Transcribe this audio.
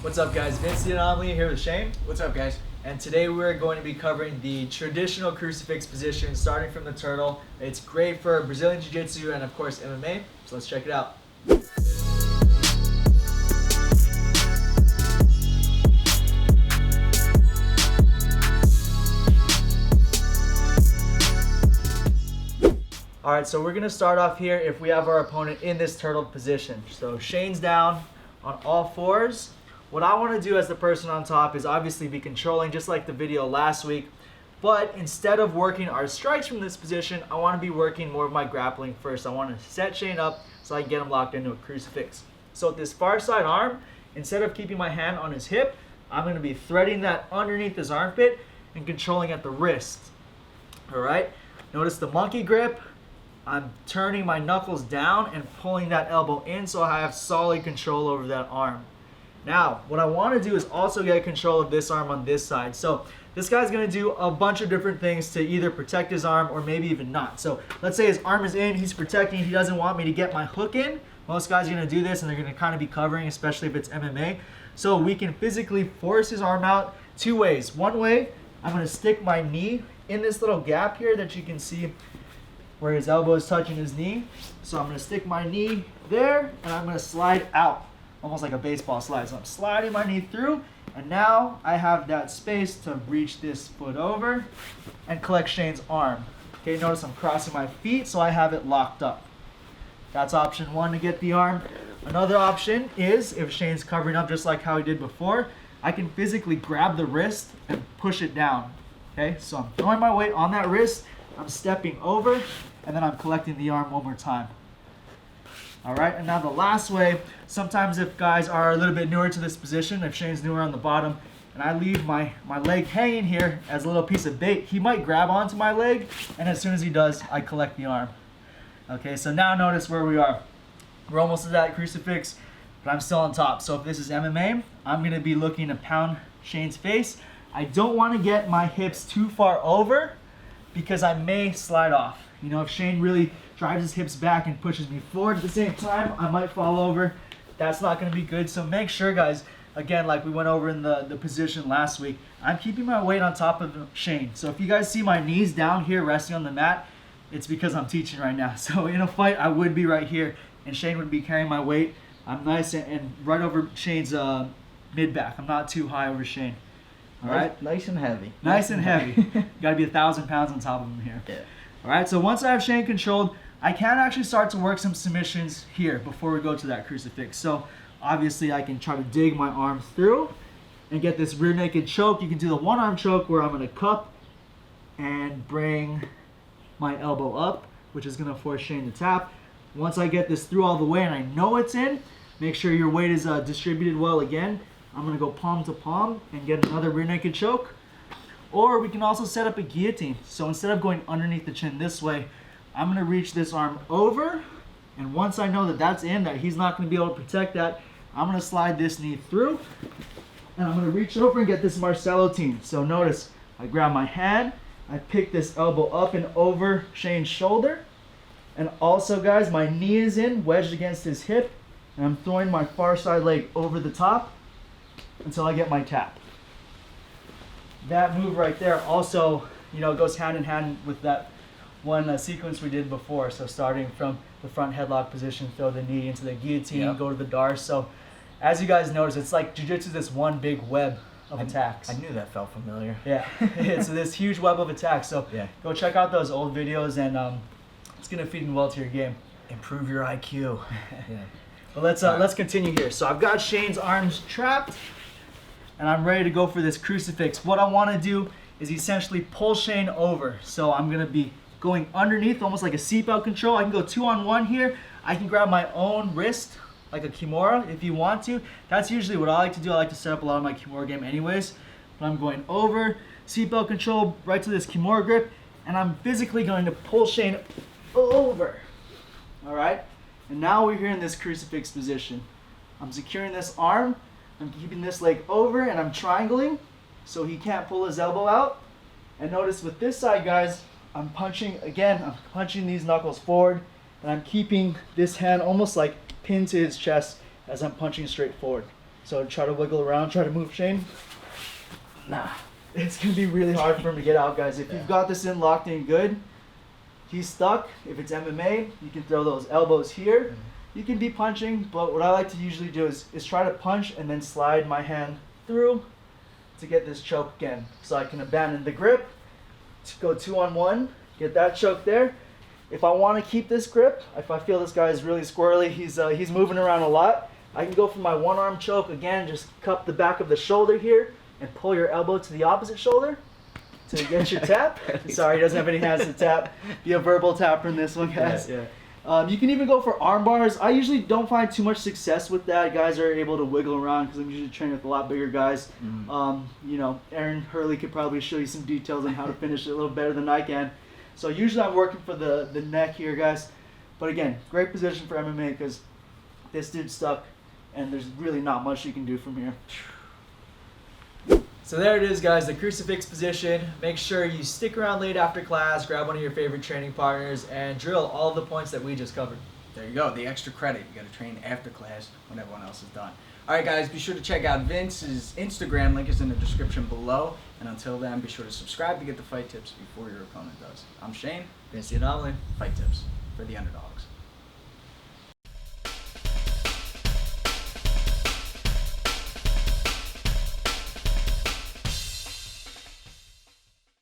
What's up, guys? Vince The Anomaly here with Shane. What's up, guys? And today we're going to be covering the traditional crucifix position starting from the turtle. It's great for Brazilian Jiu-Jitsu and of course MMA, so let's check it out. Alright, so we're going to start off here if we have our opponent in this turtle position. So Shane's down on all fours. What I want to do as the person on top is obviously be controlling, just like the video last week. But instead of working our strikes from this position, I want to be working more of my grappling first. I want to set Shane up so I can get him locked into a crucifix. So with this far side arm, instead of keeping my hand on his hip, I'm going to be threading that underneath his armpit and controlling at the wrist. Alright, notice the monkey grip. I'm turning my knuckles down and pulling that elbow in so I have solid control over that arm. Now, what I want to do is also get control of this arm on this side. So this guy's going to do a bunch of different things to either protect his arm or maybe even not. So let's say his arm is in, he's protecting, he doesn't want me to get my hook in. Most guys are going to do this and they're going to kind of be covering, especially if it's MMA. So we can physically force his arm out two ways. One way, I'm going to stick my knee in this little gap here that you can see where his elbow is touching his knee. So I'm going to stick my knee there and I'm going to slide out. Almost like a baseball slide. So I'm sliding my knee through, and now I have that space to reach this foot over and collect Shane's arm. Okay, notice I'm crossing my feet so I have it locked up. That's option one to get the arm. Another option is if Shane's covering up just like how he did before, I can physically grab the wrist and push it down. Okay, so I'm throwing my weight on that wrist, I'm stepping over, and then I'm collecting the arm one more time. Alright, and now the last way, sometimes if guys are a little bit newer to this position, if Shane's newer on the bottom, and I leave my leg hanging here as a little piece of bait, he might grab onto my leg, and as soon as he does, I collect the arm. Okay, so now notice where we are. We're almost at that crucifix, but I'm still on top. So if this is MMA, I'm going to be looking to pound Shane's face. I don't want to get my hips too far over, because I may slide off. You know, if Shane really drives his hips back and pushes me forward at the same time, I might fall over. That's not going to be good. So make sure, guys, again, like we went over in the position last week, I'm keeping my weight on top of Shane. So if you guys see my knees down here resting on the mat, it's because I'm teaching right now. So in a fight, I would be right here, and Shane would be carrying my weight. I'm nice and right over Shane's mid-back. I'm not too high over Shane. All right? Nice and heavy. Nice and heavy. You got to be 1,000 pounds on top of him here. Yeah. All right, so once I have Shane controlled, I can actually start to work some submissions here before we go to that crucifix. So obviously I can try to dig my arm through and get this rear naked choke. You can do the one-arm choke where I'm going to cup and bring my elbow up, which is going to force Shane to tap. Once I get this through all the way and I know it's in, make sure your weight is distributed well again. I'm going to go palm to palm and get another rear naked choke. Or we can also set up a guillotine. So instead of going underneath the chin this way, I'm going to reach this arm over. And once I know that that's in, that he's not going to be able to protect that, I'm going to slide this knee through. And I'm going to reach over and get this Marcellotine. So notice, I grab my hand, I pick this elbow up and over Shane's shoulder. And also, guys, my knee is in, wedged against his hip. And I'm throwing my far side leg over the top until I get my tap. That move right there also, you know, goes hand in hand with that one sequence we did before. So starting from the front headlock position, throw the knee into the guillotine, go to the darce. So as you guys notice, it's like jiu-jitsu, this one big web of attacks. I knew that felt familiar. Yeah, it's this huge web of attacks. So go check out those old videos, and it's gonna feed in well to your game. Improve your IQ. Yeah. But let's continue here. So I've got Shane's arms trapped, and I'm ready to go for this crucifix. What I want to do is essentially pull Shane over. So I'm going to be going underneath, almost like a seatbelt control. I can go 2-on-1 here. I can grab my own wrist, like a Kimura, if you want to. That's usually what I like to do. I like to set up a lot of my Kimura game anyways. But I'm going over, seatbelt control, right to this Kimura grip, and I'm physically going to pull Shane over. All right? And now we're here in this crucifix position. I'm securing this arm. I'm keeping this leg over and I'm triangling so he can't pull his elbow out. And notice with this side, guys, I'm punching these knuckles forward, and I'm keeping this hand almost like pinned to his chest as I'm punching straight forward. So try to wiggle around, try to move Shane. Nah. It's going to be really hard for him to get out, guys. If you've got this in locked in good, he's stuck. If it's MMA, you can throw those elbows here. You can be punching, but what I like to usually do is try to punch and then slide my hand through to get this choke again. So I can abandon the grip, to go 2-on-1, get that choke there. If I want to keep this grip, if I feel this guy is really squirrely, he's moving around a lot, I can go for my one-arm choke. Again, just cup the back of the shoulder here and pull your elbow to the opposite shoulder to get your tap. Sorry, he doesn't have any hands to tap. Be a verbal tapper in this one, guys. Yeah. You can even go for arm bars. I usually don't find too much success with that. Guys are able to wiggle around because I'm usually training with a lot bigger guys. You know, Aaron Hurley could probably show you some details on how to finish it a little better than I can. So usually I'm working for the neck here, guys. But again, great position for MMA because this dude's stuck and there's really not much you can do from here. So there it is, guys, the crucifix position. Make sure you stick around late after class, grab one of your favorite training partners, and drill all the points that we just covered. There you go, the extra credit. You got to train after class when everyone else is done. All right, guys, be sure to check out Vince's Instagram. Link is in the description below. And until then, be sure to subscribe to get the fight tips before your opponent does. I'm Shane. Vince The Anomaly. Fight tips for the underdogs.